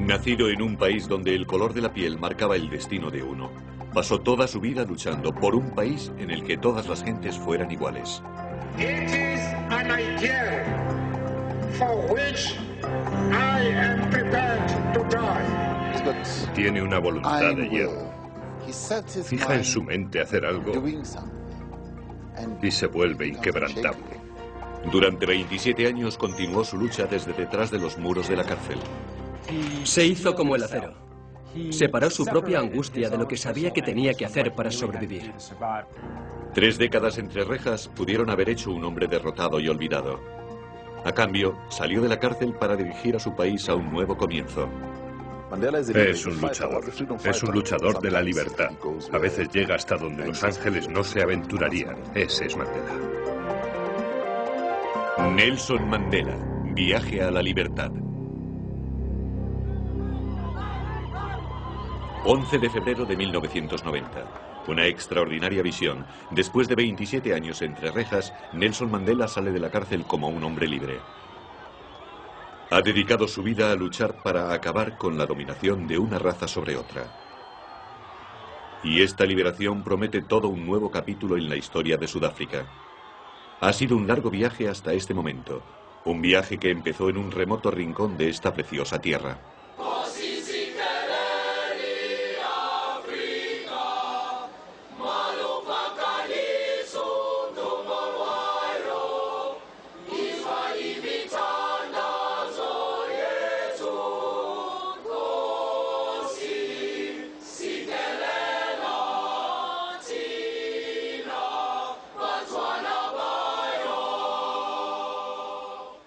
Nacido en un país donde el color de la piel marcaba el destino de uno, pasó toda su vida luchando por un país en el que todas las gentes fueran iguales. It is an ideal for which I am prepared to die. Tiene una voluntad de hierro. Fija en su mente hacer algo y se vuelve inquebrantable. Durante 27 años continuó su lucha desde detrás de los muros de la cárcel. Se hizo como el acero. Separó su propia angustia de lo que sabía que tenía que hacer para sobrevivir. 3 décadas entre rejas pudieron haber hecho un hombre derrotado y olvidado. A cambio, salió de la cárcel para dirigir a su país a un nuevo comienzo. Es un luchador de la libertad. A veces llega hasta donde los ángeles no se aventurarían. Ese es Mandela. Nelson Mandela, viaje a la libertad. 11 de febrero de 1990. Una extraordinaria visión. Después de 27 años entre rejas, Nelson Mandela sale de la cárcel como un hombre libre. Ha dedicado su vida a luchar para acabar con la dominación de una raza sobre otra. Y esta liberación promete todo un nuevo capítulo en la historia de Sudáfrica. Ha sido un largo viaje hasta este momento. Un viaje que empezó en un remoto rincón de esta preciosa tierra.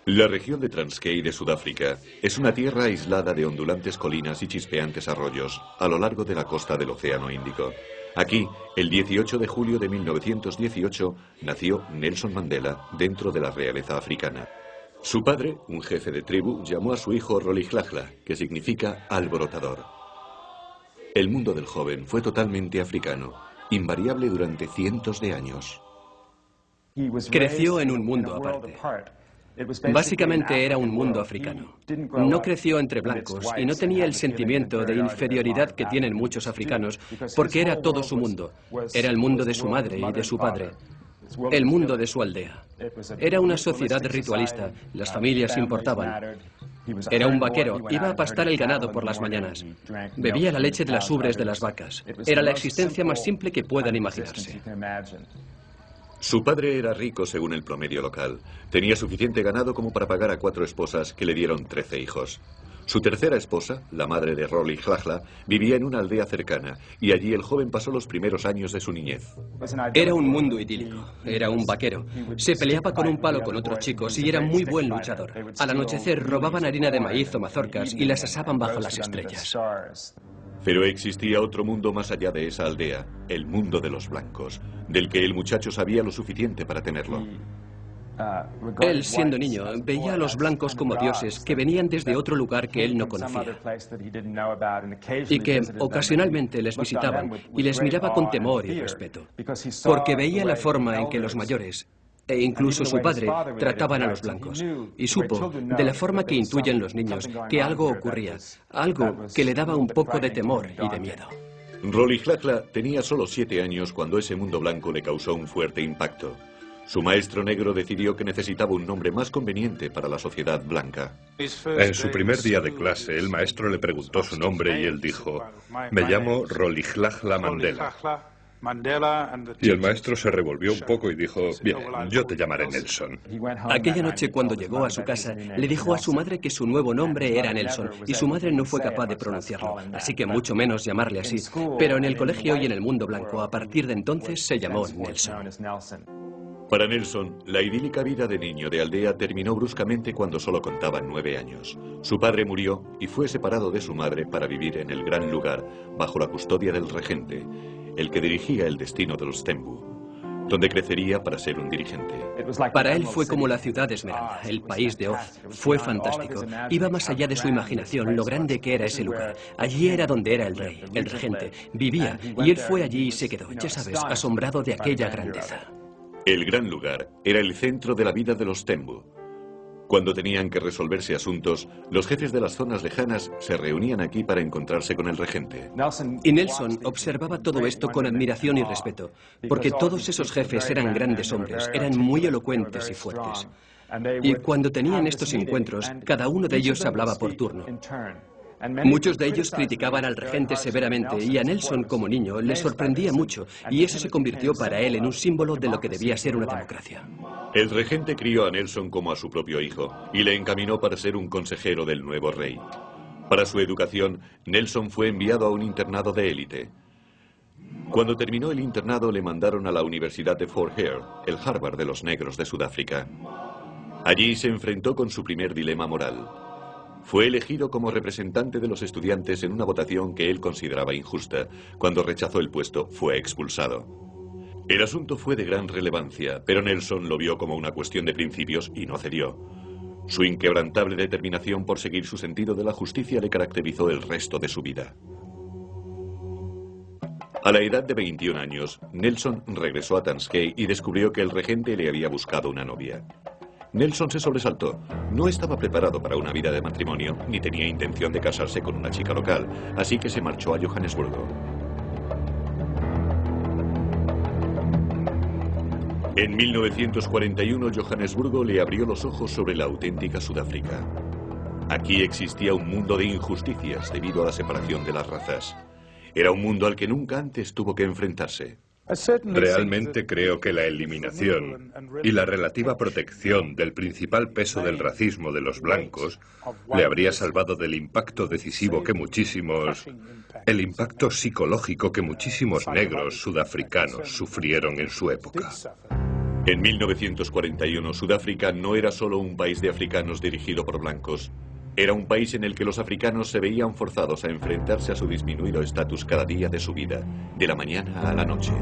La región de Transkei de Sudáfrica es una tierra aislada de ondulantes colinas y chispeantes arroyos a lo largo de la costa del Océano Índico. Aquí, el 18 de julio de 1918, nació Nelson Mandela dentro de la realeza africana. Su padre, un jefe de tribu, llamó a su hijo Rolihlahla, que significa alborotador. El mundo del joven fue totalmente africano, invariable durante cientos de años. Creció en un mundo aparte. Básicamente era un mundo africano. No creció entre blancos y no tenía el sentimiento de inferioridad que tienen muchos africanos, porque era todo su mundo. Era el mundo de su madre y de su padre. El mundo de su aldea. Era una sociedad ritualista. Las familias importaban. Era un vaquero. Iba a pastar el ganado por las mañanas. Bebía la leche de las ubres de las vacas. Era la existencia más simple que puedan imaginarse. Su padre era rico según el promedio local. Tenía suficiente ganado como para pagar a 4 esposas que le dieron 13 hijos. Su tercera esposa, la madre de Rolihlahla, vivía en una aldea cercana y allí el joven pasó los primeros años de su niñez. Era un mundo idílico. Era un vaquero. Se peleaba con un palo con otros chicos y era muy buen luchador. Al anochecer robaban harina de maíz o mazorcas y las asaban bajo las estrellas. Pero existía otro mundo más allá de esa aldea, el mundo de los blancos, del que el muchacho sabía lo suficiente para temerlo. Él, siendo niño, veía a los blancos como dioses que venían desde otro lugar que él no conocía y que ocasionalmente les visitaban y les miraba con temor y respeto, porque veía la forma en que los mayores e incluso su padre trataban a los blancos, y supo, de la forma que intuyen los niños, que algo ocurría, algo que le daba un poco de temor y de miedo. Rolihlahla tenía solo 7 años cuando ese mundo blanco le causó un fuerte impacto. Su maestro negro decidió que necesitaba un nombre más conveniente para la sociedad blanca. En su primer día de clase, el maestro le preguntó su nombre y él dijo: "Me llamo Rolihlahla Mandela". Y el maestro se revolvió un poco y dijo: "Bien, yo te llamaré Nelson". Aquella noche, cuando llegó a su casa, le dijo a su madre que su nuevo nombre era Nelson, y su madre no fue capaz de pronunciarlo, así que mucho menos llamarle así. Pero en el colegio y en el mundo blanco, a partir de entonces, se llamó Nelson. Para Nelson, la idílica vida de niño de aldea terminó bruscamente cuando solo contaba 9 años. Su padre murió y fue separado de su madre para vivir en el gran lugar, bajo la custodia del regente, el que dirigía el destino de los Tembu, donde crecería para ser un dirigente. Para él fue como la ciudad Esmeralda, el país de Oz. Fue fantástico. Iba más allá de su imaginación lo grande que era ese lugar. Allí era donde era el rey, el regente. Vivía, y él fue allí y se quedó, ya sabes, asombrado de aquella grandeza. El gran lugar era el centro de la vida de los Tembu. Cuando tenían que resolverse asuntos, los jefes de las zonas lejanas se reunían aquí para encontrarse con el regente. Y Nelson observaba todo esto con admiración y respeto, porque todos esos jefes eran grandes hombres, eran muy elocuentes y fuertes. Y cuando tenían estos encuentros, cada uno de ellos hablaba por turno. Muchos de ellos criticaban al regente severamente y a Nelson como niño le sorprendía mucho y eso se convirtió para él en un símbolo de lo que debía ser una democracia. El regente crió a Nelson como a su propio hijo y le encaminó para ser un consejero del nuevo rey. Para su educación, Nelson fue enviado a un internado de élite. Cuando terminó el internado le mandaron a la Universidad de Fort Hare, el Harvard de los negros de Sudáfrica. Allí se enfrentó con su primer dilema moral. Fue elegido como representante de los estudiantes en una votación que él consideraba injusta. Cuando rechazó el puesto, fue expulsado. El asunto fue de gran relevancia, pero Nelson lo vio como una cuestión de principios y no cedió. Su inquebrantable determinación por seguir su sentido de la justicia le caracterizó el resto de su vida. A la edad de 21 años, Nelson regresó a Transkei y descubrió que el regente le había buscado una novia. Nelson se sobresaltó. No estaba preparado para una vida de matrimonio, ni tenía intención de casarse con una chica local, así que se marchó a Johannesburgo. En 1941, Johannesburgo le abrió los ojos sobre la auténtica Sudáfrica. Aquí existía un mundo de injusticias debido a la separación de las razas. Era un mundo al que nunca antes tuvo que enfrentarse. Realmente creo que la eliminación y la relativa protección del principal peso del racismo de los blancos le habría salvado del impacto decisivo que el impacto psicológico que muchísimos negros sudafricanos sufrieron en su época. En 1941, Sudáfrica no era solo un país de africanos dirigido por blancos. Era un país en el que los africanos se veían forzados a enfrentarse a su disminuido estatus cada día de su vida, de la mañana a la noche.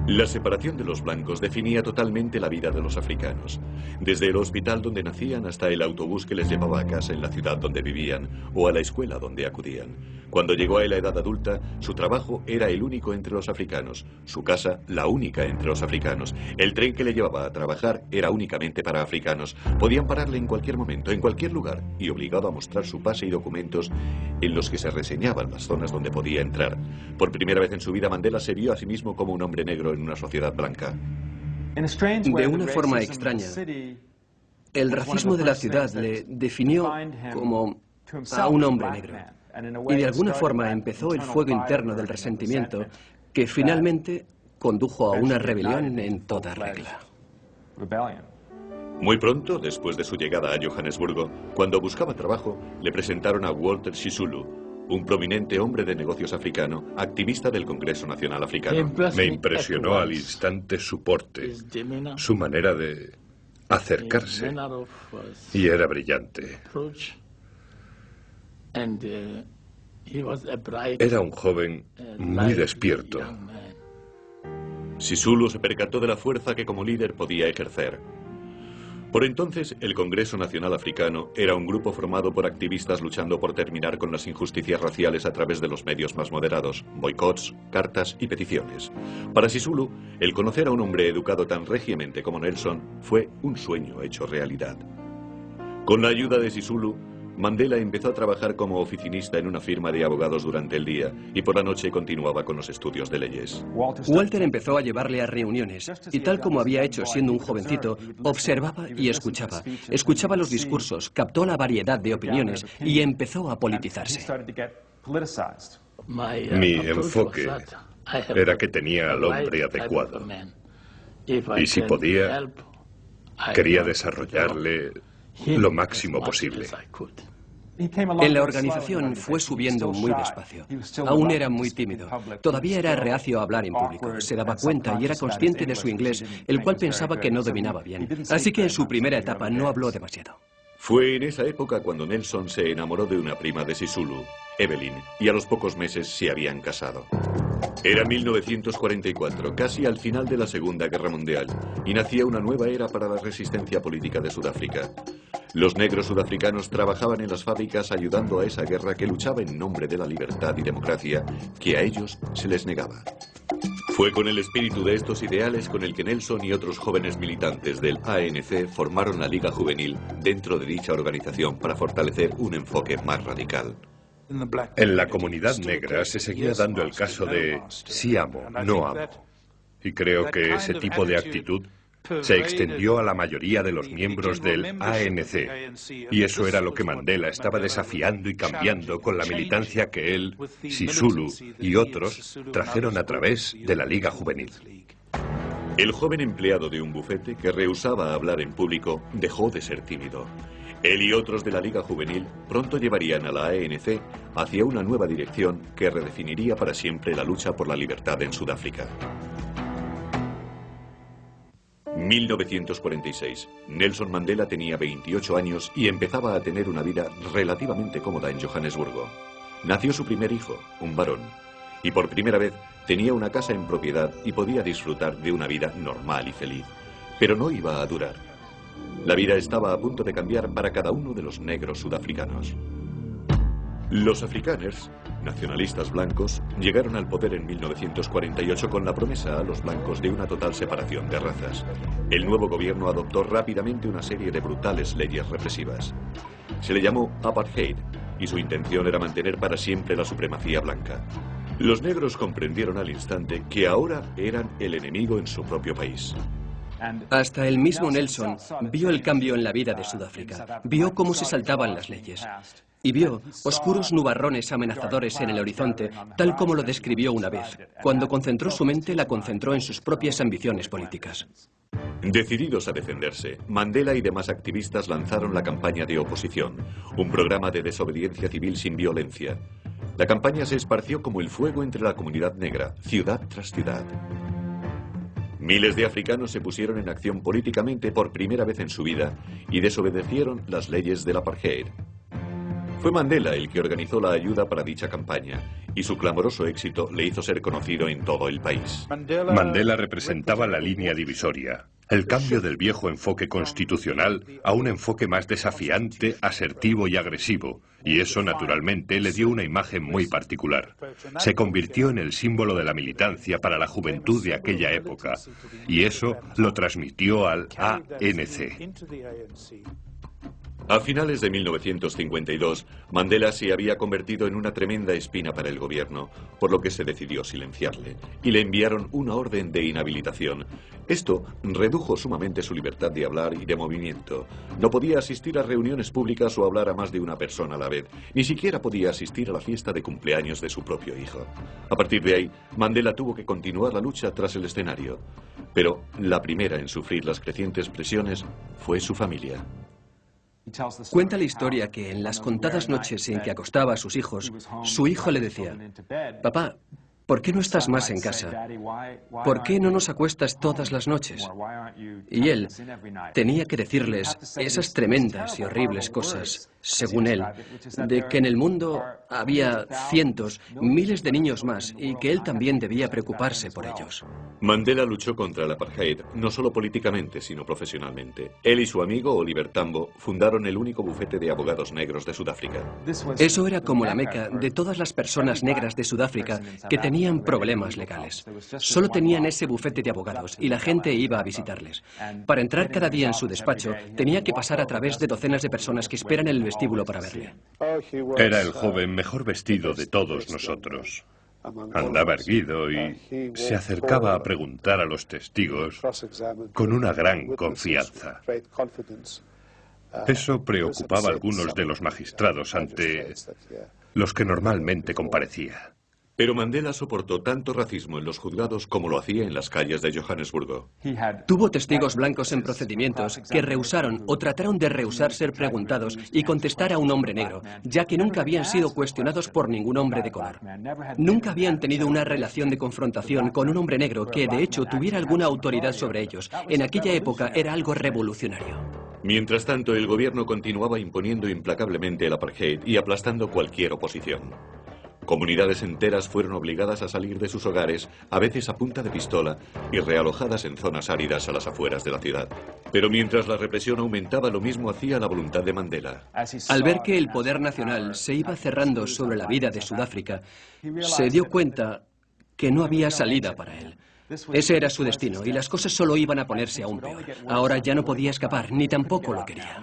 La separación de los blancos definía totalmente la vida de los africanos, desde el hospital donde nacían hasta el autobús que les llevaba a casa en la ciudad donde vivían o a la escuela donde acudían. Cuando llegó a la edad adulta, su trabajo era el único entre los africanos, su casa la única entre los africanos, el tren que le llevaba a trabajar era únicamente para africanos, podían pararle en cualquier momento, en cualquier lugar, y obligado a mostrar su pase y documentos en los que se reseñaban las zonas donde podía entrar. Por primera vez en su vida, Mandela se vio a sí mismo como un hombre negro en una sociedad blanca. De una forma extraña, el racismo de la ciudad le definió como a un hombre negro. Y de alguna forma empezó el fuego interno del resentimiento que finalmente condujo a una rebelión en toda regla. Muy pronto, después de su llegada a Johannesburgo, cuando buscaba trabajo, le presentaron a Walter Sisulu, un prominente hombre de negocios africano, activista del Congreso Nacional Africano. Me impresionó al instante su porte, su manera de acercarse, y era brillante. Era un joven muy despierto. Sisulu se percató de la fuerza que como líder podía ejercer. Por entonces, el Congreso Nacional Africano era un grupo formado por activistas luchando por terminar con las injusticias raciales a través de los medios más moderados, boicots, cartas y peticiones. Para Sisulu, el conocer a un hombre educado tan regiamente como Nelson fue un sueño hecho realidad. Con la ayuda de Sisulu, Mandela empezó a trabajar como oficinista en una firma de abogados durante el día y por la noche continuaba con los estudios de leyes. Walter empezó a llevarle a reuniones y tal como había hecho siendo un jovencito, observaba y escuchaba. Escuchaba los discursos, captó la variedad de opiniones y empezó a politizarse. Mi enfoque era que tenía al hombre adecuado y si podía, quería desarrollarle lo máximo posible. En la organización fue subiendo muy despacio. Aún era muy tímido. Todavía era reacio a hablar en público. Se daba cuenta y era consciente de su inglés, el cual pensaba que no dominaba bien. Así que en su primera etapa no habló demasiado. Fue en esa época cuando Nelson se enamoró de una prima de Sisulu, Evelyn, y a los pocos meses se habían casado. Era 1944, casi al final de la Segunda Guerra Mundial, y nacía una nueva era para la resistencia política de Sudáfrica. Los negros sudafricanos trabajaban en las fábricas ayudando a esa guerra que luchaba en nombre de la libertad y democracia que a ellos se les negaba. Fue con el espíritu de estos ideales con el que Nelson y otros jóvenes militantes del ANC formaron la Liga Juvenil dentro de dicha organización para fortalecer un enfoque más radical. En la comunidad negra se seguía dando el caso de sí amo, no amo. Y creo que ese tipo de actitud se extendió a la mayoría de los miembros del ANC. Y eso era lo que Mandela estaba desafiando y cambiando con la militancia que él, Sisulu y otros trajeron a través de la Liga Juvenil. El joven empleado de un bufete que rehusaba hablar en público dejó de ser tímido. Él y otros de la Liga Juvenil pronto llevarían a la ANC hacia una nueva dirección que redefiniría para siempre la lucha por la libertad en Sudáfrica. 1946. Nelson Mandela tenía 28 años y empezaba a tener una vida relativamente cómoda en Johannesburgo. Nació su primer hijo, un varón, y por primera vez tenía una casa en propiedad y podía disfrutar de una vida normal y feliz. Pero no iba a durar. La vida estaba a punto de cambiar para cada uno de los negros sudafricanos. Los afrikaners, nacionalistas blancos, llegaron al poder en 1948 con la promesa a los blancos de una total separación de razas. El nuevo gobierno adoptó rápidamente una serie de brutales leyes represivas. Se le llamó apartheid y su intención era mantener para siempre la supremacía blanca. Los negros comprendieron al instante que ahora eran el enemigo en su propio país. Hasta el mismo Nelson vio el cambio en la vida de Sudáfrica, vio cómo se saltaban las leyes y vio oscuros nubarrones amenazadores en el horizonte, tal como lo describió una vez. Cuando concentró su mente, la concentró en sus propias ambiciones políticas. Decididos a defenderse, Mandela y demás activistas lanzaron la campaña de oposición, un programa de desobediencia civil sin violencia. La campaña se esparció como el fuego entre la comunidad negra, ciudad tras ciudad. Miles de africanos se pusieron en acción políticamente por primera vez en su vida y desobedecieron las leyes del apartheid. Fue Mandela el que organizó la ayuda para dicha campaña y su clamoroso éxito le hizo ser conocido en todo el país. Mandela representaba la línea divisoria, el cambio del viejo enfoque constitucional a un enfoque más desafiante, asertivo y agresivo, y eso naturalmente le dio una imagen muy particular. Se convirtió en el símbolo de la militancia para la juventud de aquella época, y eso lo transmitió al ANC. A finales de 1952, Mandela se había convertido en una tremenda espina para el gobierno, por lo que se decidió silenciarle, y le enviaron una orden de inhabilitación. Esto redujo sumamente su libertad de hablar y de movimiento. No podía asistir a reuniones públicas o hablar a más de una persona a la vez. Ni siquiera podía asistir a la fiesta de cumpleaños de su propio hijo. A partir de ahí, Mandela tuvo que continuar la lucha tras el escenario. Pero la primera en sufrir las crecientes presiones fue su familia. Cuenta la historia que en las contadas noches en que acostaba a sus hijos, su hijo le decía: «Papá, ¿por qué no estás más en casa? ¿Por qué no nos acuestas todas las noches?» Y él tenía que decirles esas tremendas y horribles cosas, según él, de que en el mundo había cientos, miles de niños más y que él también debía preocuparse por ellos. Mandela luchó contra el apartheid, no solo políticamente, sino profesionalmente. Él y su amigo Oliver Tambo fundaron el único bufete de abogados negros de Sudáfrica. Eso era como la meca de todas las personas negras de Sudáfrica que tenían problemas legales. Solo tenían ese bufete de abogados y la gente iba a visitarles. Para entrar cada día en su despacho, tenía que pasar a través de docenas de personas que esperan en el vestíbulo para verle. Era el joven mejor vestido de todos nosotros. Andaba erguido y se acercaba a preguntar a los testigos con una gran confianza. Eso preocupaba a algunos de los magistrados ante los que normalmente comparecía. Pero Mandela soportó tanto racismo en los juzgados como lo hacía en las calles de Johannesburgo. Tuvo testigos blancos en procedimientos que rehusaron o trataron de rehusar ser preguntados y contestar a un hombre negro, ya que nunca habían sido cuestionados por ningún hombre de color. Nunca habían tenido una relación de confrontación con un hombre negro que, de hecho, tuviera alguna autoridad sobre ellos. En aquella época era algo revolucionario. Mientras tanto, el gobierno continuaba imponiendo implacablemente el apartheid y aplastando cualquier oposición. Comunidades enteras fueron obligadas a salir de sus hogares, a veces a punta de pistola, y realojadas en zonas áridas a las afueras de la ciudad. Pero mientras la represión aumentaba, lo mismo hacía la voluntad de Mandela. Al ver que el poder nacional se iba cerrando sobre la vida de Sudáfrica, se dio cuenta que no había salida para él. Ese era su destino y las cosas solo iban a ponerse aún peor. Ahora ya no podía escapar, ni tampoco lo quería.